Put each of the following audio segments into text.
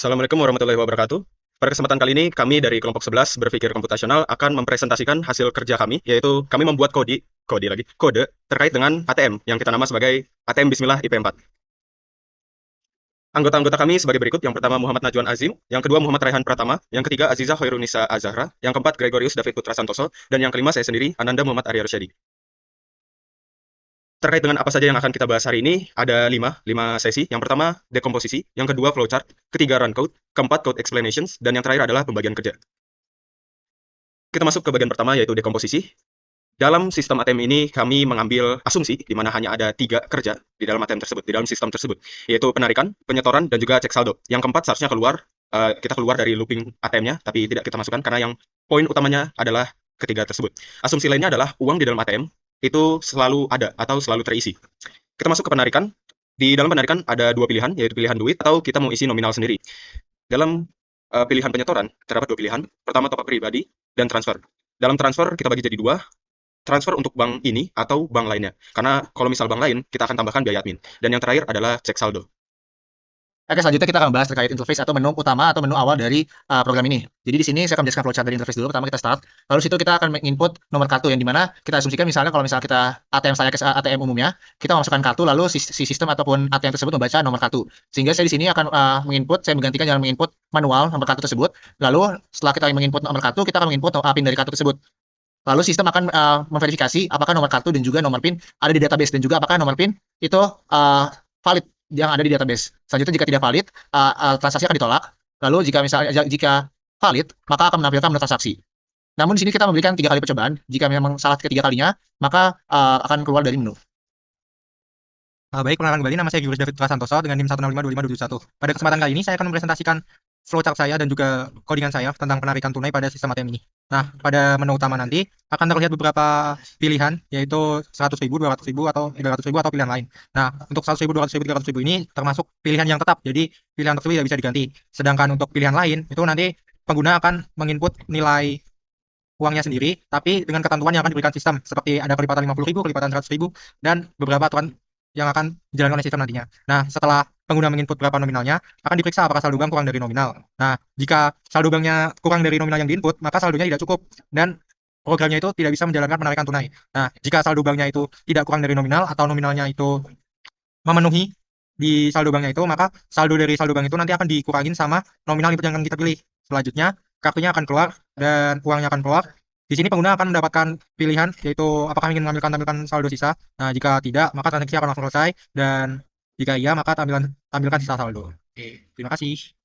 Assalamualaikum warahmatullahi wabarakatuh. Pada kesempatan kali ini, kami dari kelompok 11 berpikir komputasional akan mempresentasikan hasil kerja kami, yaitu kami membuat kode terkait dengan ATM yang kita nama sebagai ATM Bismillah IP4. Anggota-anggota kami sebagai berikut. Yang pertama Muhammad Najwan Azim, yang kedua Muhammad Raihan Pratama, yang ketiga Aziza Hoirunisa Azahra, yang keempat Gregorius David Putra Santoso, dan yang kelima saya sendiri, Ananda Muhammad Arya Rosyadi. Terkait dengan apa saja yang akan kita bahas hari ini, ada lima sesi. Yang pertama, dekomposisi. Yang kedua, flowchart. Ketiga, run code. Keempat, code explanations. Dan yang terakhir adalah pembagian kerja. Kita masuk ke bagian pertama, yaitu dekomposisi. Dalam sistem ATM ini, kami mengambil asumsi, di mana hanya ada 3 kerja di dalam ATM tersebut, di dalam sistem tersebut, yaitu penarikan, penyetoran, dan juga cek saldo. Yang keempat, seharusnya kita keluar dari looping ATM-nya, tapi tidak kita masukkan, karena yang poin utamanya adalah ketiga tersebut. Asumsi lainnya adalah uang di dalam ATM itu selalu ada atau selalu terisi. Kita masuk ke penarikan. Di dalam penarikan ada 2 pilihan, yaitu pilihan duit atau kita mau isi nominal sendiri. Dalam pilihan penyetoran terdapat 2 pilihan. Pertama, top up pribadi dan transfer. Dalam transfer kita bagi jadi 2, transfer untuk bank ini atau bank lainnya. Karena kalau misal bank lain, kita akan tambahkan biaya admin. Dan yang terakhir adalah cek saldo. Oke, selanjutnya kita akan bahas terkait interface atau menu utama atau menu awal dari program ini. Jadi di sini saya akan menjelaskan flowchart dari interface dulu. Pertama kita start, lalu situ kita akan menginput nomor kartu yang dimana kita asumsikan misalnya kalau misalnya kita ATM saya ke ATM umumnya, kita memasukkan kartu lalu si sistem ataupun ATM tersebut membaca nomor kartu. Sehingga saya di sini akan menginput, saya menggantikan dengan menginput manual nomor kartu tersebut. Lalu setelah kita menginput nomor kartu, kita akan menginput PIN dari kartu tersebut. Lalu sistem akan memverifikasi apakah nomor kartu dan juga nomor PIN ada di database dan juga apakah nomor PIN itu valid yang ada di database. Selanjutnya jika tidak valid, transaksi akan ditolak. Lalu jika valid, maka akan menampilkan menu transaksi. Namun di sini kita memberikan 3 kali percobaan. Jika memang salah ketiga kalinya, maka akan keluar dari menu. Baik, perkenalkan kembali, nama saya Gregorius David Putra Santoso dengan NIM 1652521. Pada kesempatan kali ini saya akan mempresentasikan flowchart saya dan juga codingan saya tentang penarikan tunai pada sistem ATM ini. Nah, pada menu utama nanti akan terlihat beberapa pilihan, yaitu 100.000, 200.000, atau 300.000 atau pilihan lain. Nah, untuk 100.000, 200.000, 300.000 ini termasuk pilihan yang tetap, jadi pilihan tersebut tidak bisa diganti. Sedangkan untuk pilihan lain, itu nanti pengguna akan menginput nilai uangnya sendiri, tapi dengan ketentuan yang akan diberikan sistem, seperti ada kelipatan 50.000, kelipatan 100.000, dan beberapa aturan yang akan dijalankan oleh sistem nantinya. Nah, setelah pengguna menginput berapa nominalnya, akan diperiksa apakah saldo bank kurang dari nominal. Nah, jika saldo banknya kurang dari nominal yang diinput, maka saldonya tidak cukup dan programnya itu tidak bisa menjalankan penarikan tunai. Nah, jika saldo banknya itu tidak kurang dari nominal atau nominalnya itu memenuhi di saldo banknya itu, maka saldo dari saldo bank itu nanti akan dikurangin sama nominal input yang akan kita pilih. Selanjutnya, kartunya akan keluar dan uangnya akan keluar. Di sini pengguna akan mendapatkan pilihan, yaitu apakah ingin tampilkan saldo sisa. Nah, jika tidak, maka transaksi akan langsung selesai, dan jika iya, maka tampilkan sisa saldo. Oke, terima kasih.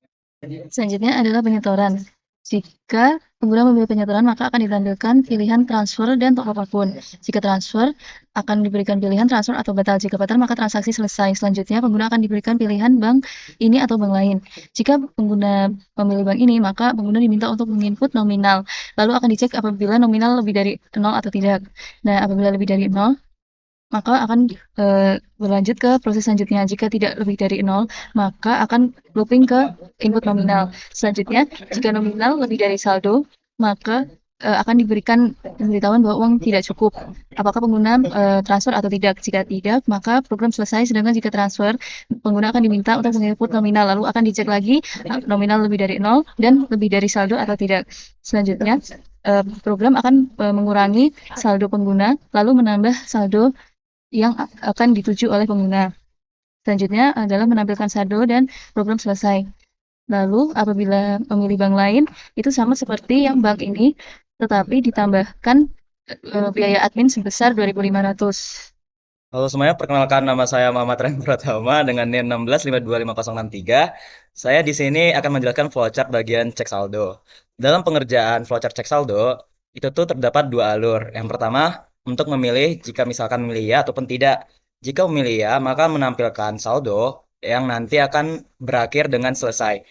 Selanjutnya adalah penyetoran. Jika pengguna memilih penyetoran, maka akan ditampilkan pilihan transfer dan top up akun. Jika transfer, akan diberikan pilihan transfer atau batal. Jika batal, maka transaksi selesai. Selanjutnya, pengguna akan diberikan pilihan bank ini atau bank lain. Jika pengguna memilih bank ini, maka pengguna diminta untuk menginput nominal. Lalu akan dicek apabila nominal lebih dari 0 atau tidak. Nah, apabila lebih dari 0, maka akan berlanjut ke proses selanjutnya. Jika tidak lebih dari 0, maka akan looping ke input nominal. Selanjutnya, jika nominal lebih dari saldo, maka akan diberikan pemberitahuan bahwa uang tidak cukup. Apakah pengguna transfer atau tidak? Jika tidak, maka program selesai. Sedangkan jika transfer, pengguna akan diminta untuk menginput nominal. Lalu akan dicek lagi nominal lebih dari 0 dan lebih dari saldo atau tidak. Selanjutnya, program akan mengurangi saldo pengguna, lalu menambah saldo yang akan dituju oleh pengguna. Selanjutnya adalah menampilkan saldo dan program selesai. Lalu apabila memilih bank lain, itu sama seperti yang bank ini, tetapi ditambahkan biaya admin sebesar 2.500. Halo semuanya, perkenalkan nama saya Muhammad Raihan Pratama dengan NIM 16525063. Saya di sini akan menjelaskan flowchart bagian cek saldo. Dalam pengerjaan flowchart cek saldo, itu tuh terdapat 2 alur. Yang pertama, untuk memilih jika misalkan memilih ya ataupun tidak. Jika memilih ya, maka menampilkan saldo yang nanti akan berakhir dengan selesai.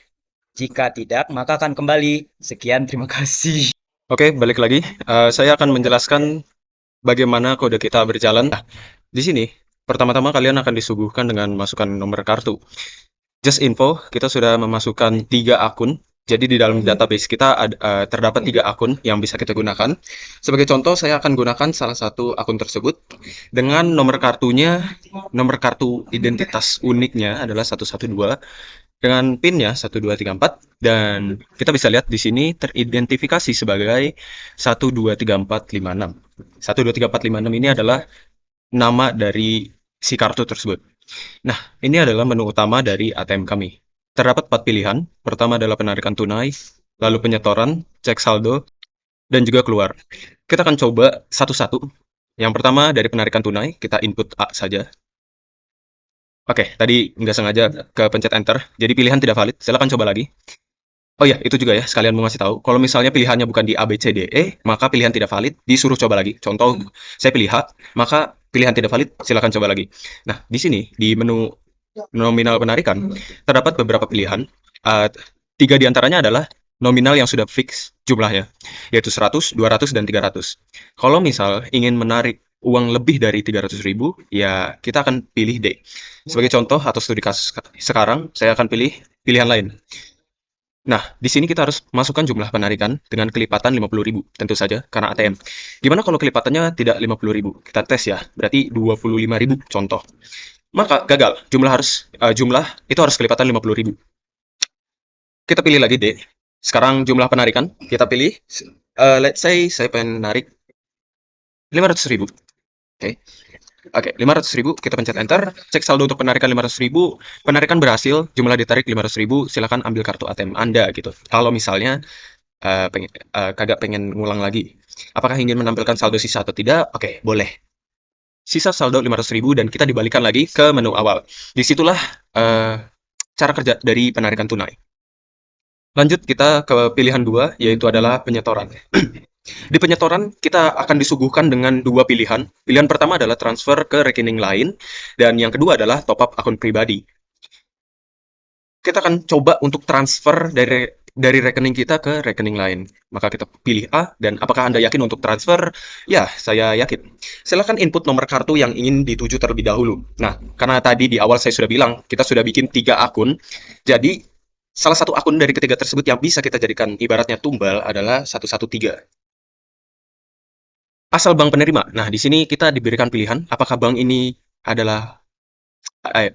Jika tidak, maka akan kembali. Sekian, terima kasih. Oke, balik lagi. Saya akan menjelaskan bagaimana kode kita berjalan. Nah, di sini, pertama-tama kalian akan disuguhkan dengan masukan nomor kartu. Just info, kita sudah memasukkan 3 akun. Jadi di dalam database kita terdapat 3 akun yang bisa kita gunakan. Sebagai contoh, saya akan gunakan salah satu akun tersebut dengan nomor kartunya, nomor kartu identitas uniknya adalah 112 dengan PIN-nya 1234 dan kita bisa lihat di sini teridentifikasi sebagai 123456. 123456 ini adalah nama dari si kartu tersebut. Nah, ini adalah menu utama dari ATM kami. Terdapat 4 pilihan. Pertama adalah penarikan tunai, lalu penyetoran, cek saldo, dan juga keluar. Kita akan coba satu-satu. Yang pertama dari penarikan tunai, kita input A saja. Oke, tadi nggak sengaja kepencet enter, jadi pilihan tidak valid. Silakan coba lagi. Oh ya, itu juga ya, sekalian mau ngasih tahu. Kalau misalnya pilihannya bukan di A, B, C, D, E, maka pilihan tidak valid, disuruh coba lagi. Contoh, saya pilih H, maka pilihan tidak valid, silakan coba lagi. Nah, di sini, di menu nominal penarikan, terdapat beberapa pilihan. Tiga di antaranya adalah nominal yang sudah fix jumlahnya, yaitu 100, 200, dan 300. Kalau misal ingin menarik uang lebih dari 300.000, ya kita akan pilih D. Sebagai contoh atau studi kasus sekarang, saya akan pilih pilihan lain. Nah, di sini kita harus masukkan jumlah penarikan dengan kelipatan 50.000, tentu saja, karena ATM. Gimana kalau kelipatannya tidak 50.000? Kita tes ya, berarti 25.000 contoh. Maka gagal, jumlah itu harus kelipatan 50.000. Kita pilih lagi D. Sekarang jumlah penarikan, kita pilih, let's say saya pengen narik 500.000. Oke, 500.000, kita pencet enter, cek saldo untuk penarikan 500.000, penarikan berhasil, jumlah ditarik 500.000, silakan ambil kartu ATM Anda gitu. Kalau misalnya kagak pengen ngulang lagi. Apakah ingin menampilkan saldo sisa atau tidak? Oke, boleh. Sisa saldo 500.000 dan kita dibalikan lagi ke menu awal. Disitulah cara kerja dari penarikan tunai. Lanjut kita ke pilihan 2, yaitu adalah penyetoran. Di penyetoran, kita akan disuguhkan dengan dua pilihan. Pilihan pertama adalah transfer ke rekening lain, dan yang kedua adalah top up akun pribadi. Kita akan coba untuk transfer dari rekening kita ke rekening lain. Maka kita pilih A, dan apakah Anda yakin untuk transfer? Ya, saya yakin. Silakan input nomor kartu yang ingin dituju terlebih dahulu. Nah, karena tadi di awal saya sudah bilang, kita sudah bikin 3 akun, jadi salah satu akun dari ketiga tersebut yang bisa kita jadikan ibaratnya tumbal adalah 113. Asal bank penerima. Nah, di sini kita diberikan pilihan apakah bank ini adalah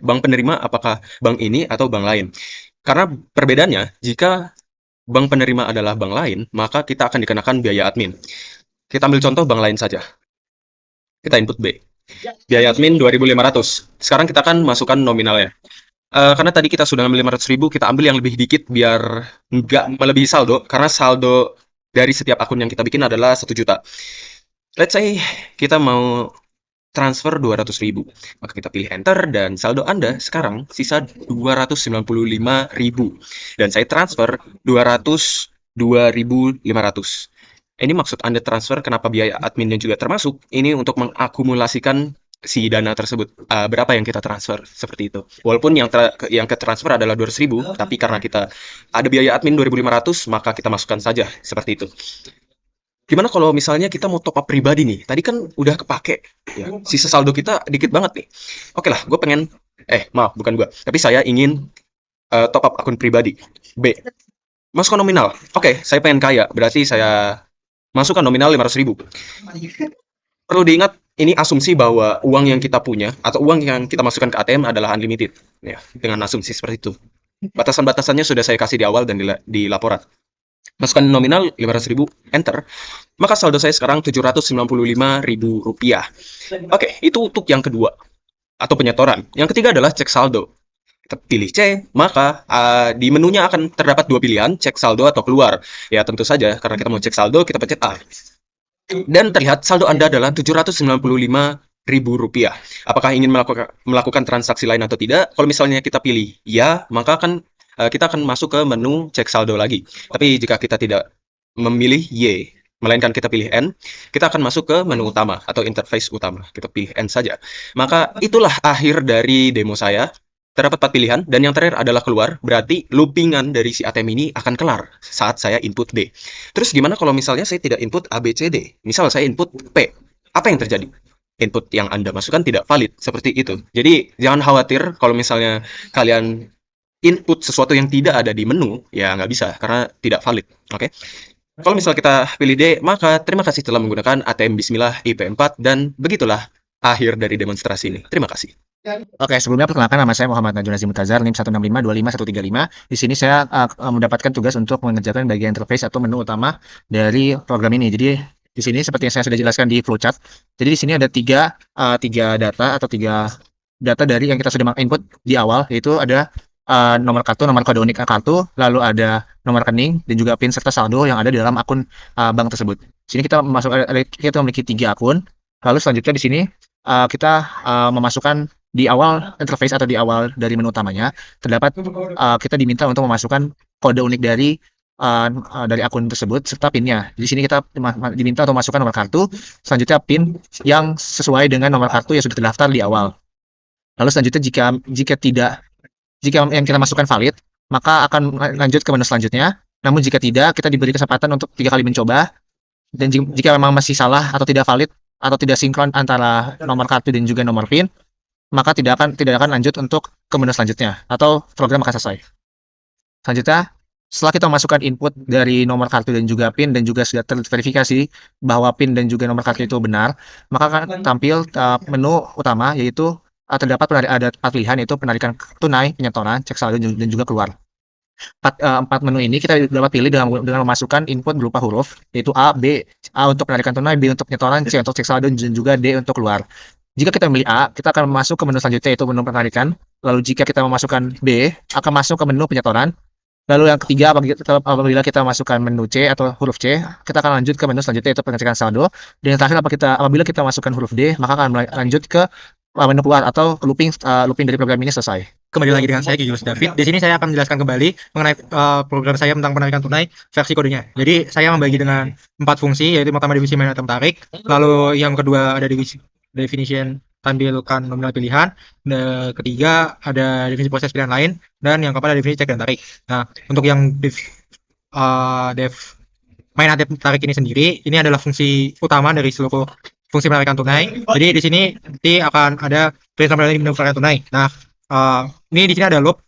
bank penerima, apakah bank ini atau bank lain. Karena perbedaannya, jika bank penerima adalah bank lain, maka kita akan dikenakan biaya admin. Kita ambil contoh bank lain saja. Kita input B. Biaya admin 2.500. Sekarang kita akan masukkan nominalnya. Karena tadi kita sudah ambil 500.000, kita ambil yang lebih dikit biar nggak melebihi saldo. Karena saldo dari setiap akun yang kita bikin adalah 1 juta. Let's say kita mau transfer 200.000. Maka kita pilih enter dan saldo Anda sekarang sisa 295.000. Dan saya transfer 202.500. Ini maksud Anda transfer, kenapa biaya adminnya juga termasuk? Ini untuk mengakumulasikan si dana tersebut, berapa yang kita transfer, seperti itu. Walaupun yang ke transfer adalah 200.000, tapi karena kita ada biaya admin 2.500, maka kita masukkan saja seperti itu. Gimana kalau misalnya kita mau top up pribadi nih? Tadi kan udah kepake, ya. Sisa saldo kita dikit banget nih. Oke lah, gue pengen, maaf, bukan gue, tapi saya ingin top up akun pribadi. B. Masukkan nominal. Oke, saya pengen kaya, berarti saya masukkan nominal 500.000. Perlu diingat, ini asumsi bahwa uang yang kita punya atau uang yang kita masukkan ke ATM adalah unlimited, ya, dengan asumsi seperti itu. Batasan-batasannya sudah saya kasih di awal dan di laporan. Masukkan nominal 500.000, enter. Maka saldo saya sekarang 795.000 rupiah. Oke, itu untuk yang kedua atau penyetoran. Yang ketiga adalah cek saldo. Kita pilih C, maka di menunya akan terdapat dua pilihan, cek saldo atau keluar. Ya tentu saja, karena kita mau cek saldo, kita pencet A. Dan terlihat saldo Anda adalah 795.000 rupiah. Apakah ingin melakukan transaksi lain atau tidak? Kalau misalnya kita pilih ya, maka kita akan masuk ke menu cek saldo lagi. Tapi jika kita tidak memilih Y, melainkan kita pilih N, kita akan masuk ke menu utama atau interface utama. Kita pilih N saja. Maka itulah akhir dari demo saya. Terdapat 4 pilihan, dan yang terakhir adalah keluar. Berarti loopingan dari si ATM ini akan kelar saat saya input D. Terus gimana kalau misalnya saya tidak input A, B, C, D? Misal saya input P. Apa yang terjadi? Input yang Anda masukkan tidak valid, seperti itu. Jadi jangan khawatir kalau misalnya kalian input sesuatu yang tidak ada di menu, ya nggak bisa, karena tidak valid. Oke? Kalau misalnya kita pilih D, maka terima kasih telah menggunakan ATM Bismillah IP4, dan begitulah akhir dari demonstrasi ini. Terima kasih. Oke, sebelumnya perkenalkan nama saya Muhammad Najwa Nazim Mutazar, NIM 165255135. Di sini saya mendapatkan tugas untuk mengerjakan bagian interface atau menu utama dari program ini. Jadi di sini seperti yang saya sudah jelaskan di flowchart. Jadi di sini ada tiga data atau tiga data dari yang kita sudah input di awal, yaitu ada nomor kartu, nomor kode unik kartu, lalu ada nomor rekening dan juga PIN serta saldo yang ada di dalam akun bank tersebut. Di sini kita memiliki 3 akun. Lalu selanjutnya di sini kita memasukkan di awal interface atau di awal dari menu utamanya terdapat kita diminta untuk memasukkan kode unik dari akun tersebut serta PIN-nya. Di sini kita diminta untuk memasukkan nomor kartu, selanjutnya PIN yang sesuai dengan nomor kartu yang sudah terdaftar di awal. Lalu selanjutnya jika yang kita masukkan valid, maka akan lanjut ke menu selanjutnya. Namun jika tidak, kita diberi kesempatan untuk 3 kali mencoba. Dan jika memang masih salah atau tidak valid atau tidak sinkron antara nomor kartu dan juga nomor PIN, maka tidak akan lanjut untuk ke menu selanjutnya atau program akan selesai. Selanjutnya, setelah kita masukkan input dari nomor kartu dan juga PIN dan juga sudah terverifikasi bahwa PIN dan juga nomor kartu itu benar, maka akan tampil menu utama, yaitu terdapat ada 4 pilihan, yaitu penarikan tunai, penyetoran, cek saldo dan juga keluar. Empat menu ini kita dapat pilih dengan memasukkan input berupa huruf, yaitu A untuk penarikan tunai, B untuk penyetoran, C untuk cek saldo dan juga D untuk keluar. Jika kita memilih A, kita akan masuk ke menu selanjutnya, yaitu menu penarikan. Lalu jika kita memasukkan B, akan masuk ke menu penyetoran. Lalu yang ketiga, apabila kita masukkan menu C atau huruf C, kita akan lanjut ke menu selanjutnya, yaitu pengecekan saldo. Dan yang terakhir, apabila kita masukkan huruf D, maka akan lanjut ke menu keluar atau looping dari program ini selesai. Kembali lagi dengan saya Julius David. Di sini saya akan menjelaskan kembali mengenai program saya tentang penarikan tunai versi kodenya. Jadi saya membagi dengan 4 fungsi, yaitu pertama definisi main item tarik, lalu yang kedua ada definition tampilkan nominal pilihan, dan ketiga ada definisi proses pilihan lain, dan yang keempat ada definisi cek dan tarik. Nah, untuk yang main item tarik ini sendiri, ini adalah fungsi utama dari seluruh fungsi penarikan tunai. Jadi di sini nanti akan ada tulisan nominal menu penarikan tunai. Nah, ini di sini ada loop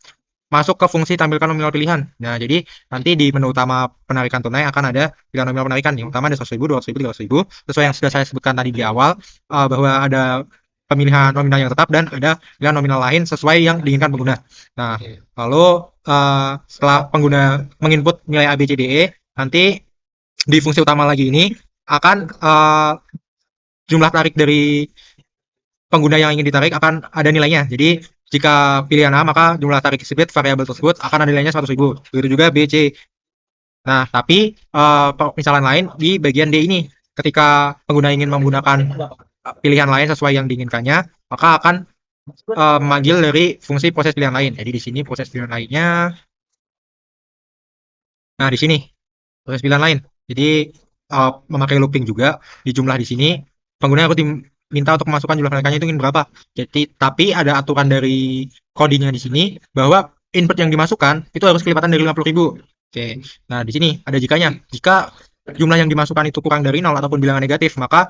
masuk ke fungsi tampilkan nominal pilihan. Nah, jadi nanti di menu utama penarikan tunai akan ada pilihan nominal penarikan. Yang utama ada 100.000, 200.000, 300.000. Sesuai yang sudah saya sebutkan tadi di awal, bahwa ada pemilihan nominal yang tetap dan ada pilihan nominal lain sesuai yang diinginkan pengguna. Nah, lalu setelah pengguna menginput nilai ABCDE, nanti di fungsi utama lagi ini akan jumlah tarik dari pengguna yang ingin ditarik akan ada nilainya. Jadi jika pilihan A, maka jumlah tarik tersebut, variabel tersebut akan ada nilainya 100.000. Begitu juga B, C. Nah, tapi misalan lain di bagian D ini, ketika pengguna ingin menggunakan pilihan lain sesuai yang diinginkannya, maka akan memanggil dari fungsi proses pilihan lain. Jadi di sini proses pilihan lainnya. Nah, di sini proses pilihan lain. Jadi memakai looping juga di jumlah di sini. Pengguna harus minta untuk memasukkan jumlah penarikannya itu ingin berapa. Jadi tapi ada aturan dari codingnya di sini bahwa input yang dimasukkan itu harus kelipatan dari 50.000. Oke. Nah, di sini ada jikanya. Jika jumlah yang dimasukkan itu kurang dari 0 ataupun bilangan negatif, maka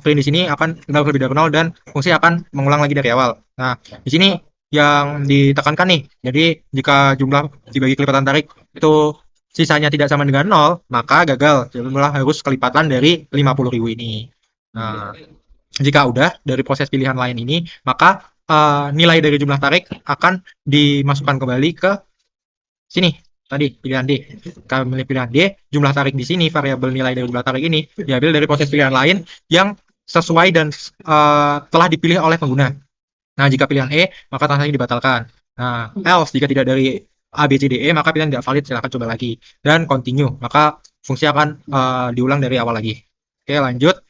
print di sini akan lebih dari 0 dan fungsi akan mengulang lagi dari awal. Nah, di sini yang ditekankan nih. Jadi jika jumlah dibagi kelipatan tarik itu sisanya tidak sama dengan 0, maka gagal. Jumlah harus kelipatan dari 50.000 ini. Nah, jika udah dari proses pilihan lain ini, maka nilai dari jumlah tarik akan dimasukkan kembali ke sini. Tadi pilihan D. Kami memilih pilihan D, jumlah tarik di sini, variabel nilai dari jumlah tarik ini diambil dari proses pilihan lain yang sesuai dan telah dipilih oleh pengguna. Nah, jika pilihan E, maka transaksi dibatalkan. Nah, else jika tidak dari A, B, C, D, E, maka pilihan tidak valid, silahkan coba lagi. Dan continue, maka fungsi akan diulang dari awal lagi. Oke, lanjut.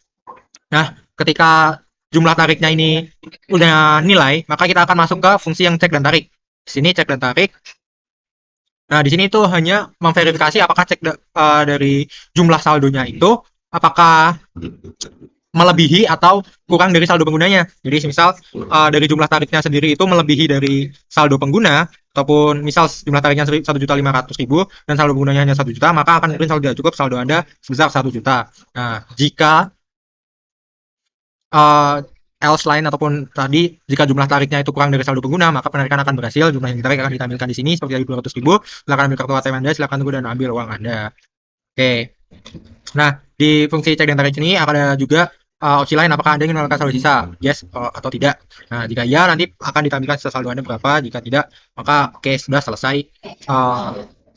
Nah, ketika jumlah tariknya ini udah nilai, maka kita akan masuk ke fungsi yang cek dan tarik. Di sini cek dan tarik. Nah, di sini itu hanya memverifikasi apakah dari jumlah saldonya itu apakah melebihi atau kurang dari saldo penggunanya. Jadi misal dari jumlah tariknya sendiri itu melebihi dari saldo pengguna, ataupun misal jumlah tariknya 1.500.000 dan saldo penggunanya hanya 1 juta, maka akan print saldo tidak cukup, saldo Anda sebesar 1 juta. Nah, jika else lain ataupun tadi jika jumlah tariknya itu kurang dari saldo pengguna, maka penarikan akan berhasil. Jumlah yang ditarik akan ditampilkan di sini seperti 200.000. Silakan ambil kartu ATM Anda, silakan tunggu dan ambil uang Anda. Oke. Nah, di fungsi cek dan tarik ini akan ada juga opsi lain, apakah Anda ingin menambahkan saldo sisa? Yes atau tidak. Nah, jika iya, nanti akan ditampilkan sisa saldo Anda berapa. Jika tidak, maka oke, sudah selesai.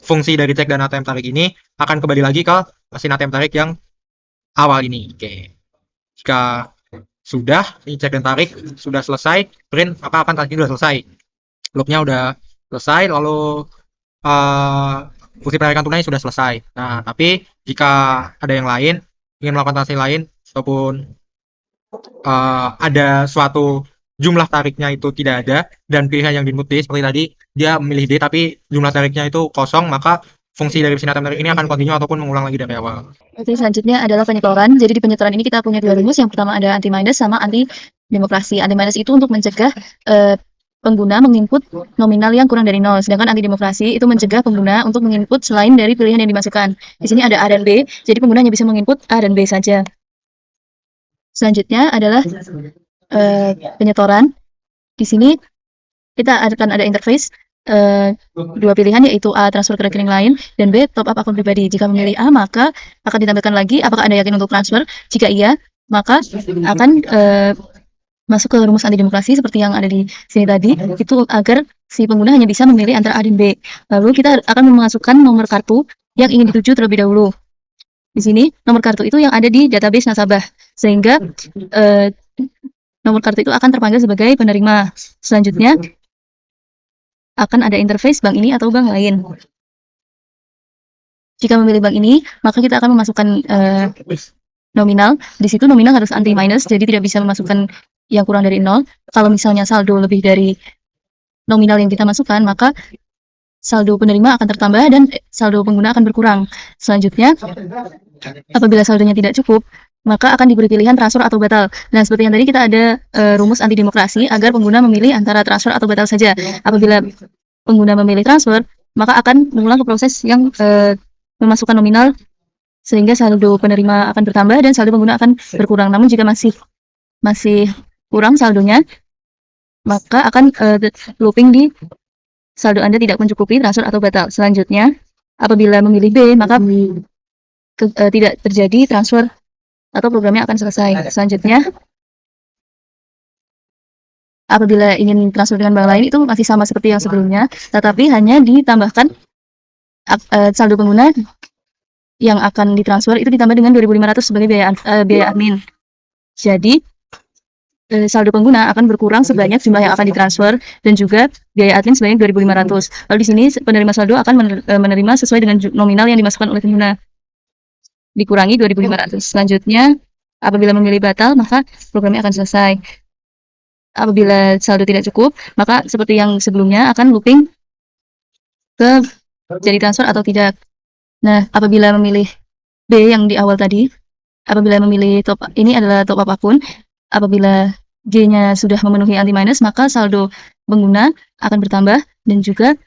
Fungsi dari cek dan ATM tarik ini akan kembali lagi ke mesin ATM tarik yang awal ini. Oke. Jika sudah, ini cek dan tarik sudah selesai, print, maka akan tadi sudah selesai. Loopnya udah selesai, lalu fungsi penarikan tunai sudah selesai. Nah, tapi jika ada yang lain, ingin melakukan transaksi lain, ataupun ada suatu jumlah tariknya itu tidak ada, dan pilihan yang di-input D, seperti tadi, dia memilih D, tapi jumlah tariknya itu kosong, maka fungsi dari mesin ATM tarik ini akan continue ataupun mengulang lagi dari awal. Oke, selanjutnya adalah penyetoran. Jadi di penyetoran ini kita punya dua rumus. Yang pertama ada anti-minus sama anti-demokrasi. Anti-minus itu untuk mencegah pengguna menginput nominal yang kurang dari 0. Sedangkan anti-demokrasi itu mencegah pengguna untuk menginput selain dari pilihan yang dimasukkan. Di sini ada A dan B, jadi pengguna hanya bisa menginput A dan B saja. Selanjutnya adalah penyetoran. Di sini kita akan ada interface dua pilihan, yaitu A, transfer ke rekening lain, dan B, top up akun pribadi. Jika memilih A, maka akan ditampilkan lagi apakah Anda yakin untuk transfer. Jika iya, maka akan masuk ke rumus anti demokrasi seperti yang ada di sini tadi, itu agar si pengguna hanya bisa memilih antara A dan B. Lalu kita akan memasukkan nomor kartu yang ingin dituju terlebih dahulu. Di sini nomor kartu itu yang ada di database nasabah, sehingga nomor kartu itu akan terpanggil sebagai penerima. Selanjutnya akan ada interface bank ini atau bank lain. Jika memilih bank ini, maka kita akan memasukkan nominal. Di situ nominal harus anti-minus, jadi tidak bisa memasukkan yang kurang dari 0. Kalau misalnya saldo lebih dari nominal yang kita masukkan, maka saldo penerima akan tertambah dan saldo pengguna akan berkurang. Selanjutnya, apabila saldonya tidak cukup, maka akan diberi pilihan transfer atau batal. Nah, seperti yang tadi kita ada rumus anti demokrasi agar pengguna memilih antara transfer atau batal saja. Apabila pengguna memilih transfer, maka akan mengulang ke proses yang memasukkan nominal, sehingga saldo penerima akan bertambah dan saldo pengguna akan berkurang. Namun jika masih kurang saldonya, maka akan looping di saldo Anda tidak mencukupi, transfer atau batal. Selanjutnya, apabila memilih B, maka tidak terjadi transfer atau programnya akan selesai. Selanjutnya, apabila ingin transfer dengan bank lain, itu masih sama seperti yang sebelumnya, tetapi hanya ditambahkan saldo pengguna yang akan ditransfer itu ditambah dengan 2.500 sebagai biaya admin. Jadi saldo pengguna akan berkurang sebanyak jumlah yang akan ditransfer dan juga biaya admin sebanyak 2.500. Lalu di sini penerima saldo akan menerima sesuai dengan nominal yang dimasukkan oleh pengguna, dikurangi 2.500. Selanjutnya, apabila memilih batal, maka programnya akan selesai. Apabila saldo tidak cukup, maka seperti yang sebelumnya akan looping ke jadi transfer atau tidak. Nah, apabila memilih B yang di awal tadi, apabila memilih ini adalah top up akun, apabila G-nya sudah memenuhi anti-minus, maka saldo pengguna akan bertambah dan juga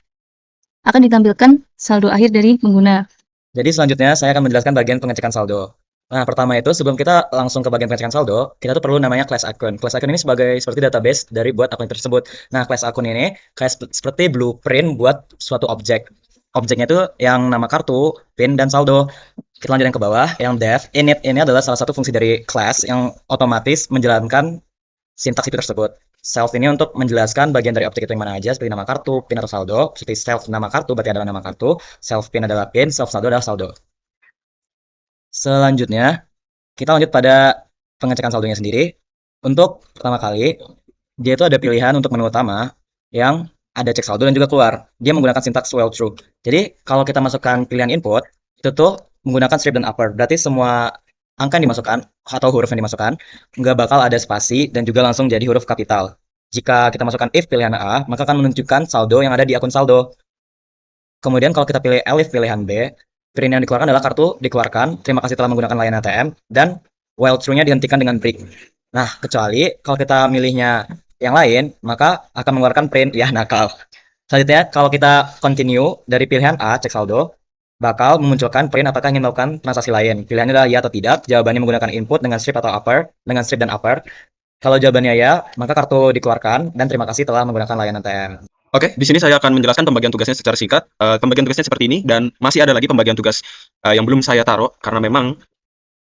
akan ditampilkan saldo akhir dari pengguna. Jadi selanjutnya saya akan menjelaskan bagian pengecekan saldo. Nah, pertama itu sebelum kita langsung ke bagian pengecekan saldo, kita tuh perlu namanya class akun. Class akun ini seperti database dari buat akun tersebut. Nah, class akun ini kayak seperti blueprint buat suatu objek. Objeknya itu yang nama kartu, PIN, dan saldo. Kita lanjut yang ke bawah, yang def. Init ini adalah salah satu fungsi dari class yang otomatis menjalankan sintaks itu tersebut. Self ini untuk menjelaskan bagian dari objek itu yang mana aja, seperti nama kartu, PIN atau saldo. Seperti self nama kartu berarti adalah nama kartu, self PIN adalah PIN, self saldo adalah saldo. Selanjutnya, kita lanjut pada pengecekan saldonya sendiri. Untuk pertama kali, dia itu ada pilihan untuk menu utama yang ada cek saldo dan juga keluar. Dia menggunakan sintaks while true. Jadi, kalau kita masukkan pilihan input, itu tuh menggunakan strip dan upper. Berarti semua angka yang dimasukkan atau huruf yang dimasukkan nggak bakal ada spasi dan juga langsung jadi huruf kapital. Jika kita masukkan if pilihan A, maka akan menunjukkan saldo yang ada di akun saldo. Kemudian kalau kita pilih elif pilihan B, print yang dikeluarkan adalah kartu dikeluarkan, terima kasih telah menggunakan layanan ATM, dan while true-nya dihentikan dengan break. Nah, kecuali kalau kita milihnya yang lain, maka akan mengeluarkan print, ya nakal. Selanjutnya, kalau kita continue dari pilihan A, cek saldo, bakal memunculkan print apakah ingin melakukan transaksi lain. Pilihannya adalah ya atau tidak, jawabannya menggunakan input dengan strip atau upper, dengan strip dan upper. Kalau jawabannya ya, maka kartu dikeluarkan, dan terima kasih telah menggunakan layanan ATM. Oke, di sini saya akan menjelaskan pembagian tugasnya secara singkat. Pembagian tugasnya seperti ini, dan masih ada lagi pembagian tugas yang belum saya taruh, karena memang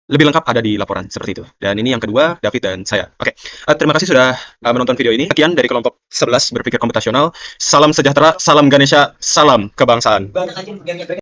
Lebih lengkap ada di laporan seperti itu. Dan ini yang kedua, David dan saya. Oke, terima kasih sudah menonton video ini. Sekian dari kelompok 11 berpikir komputasional. Salam sejahtera, salam Ganesha, salam kebangsaan.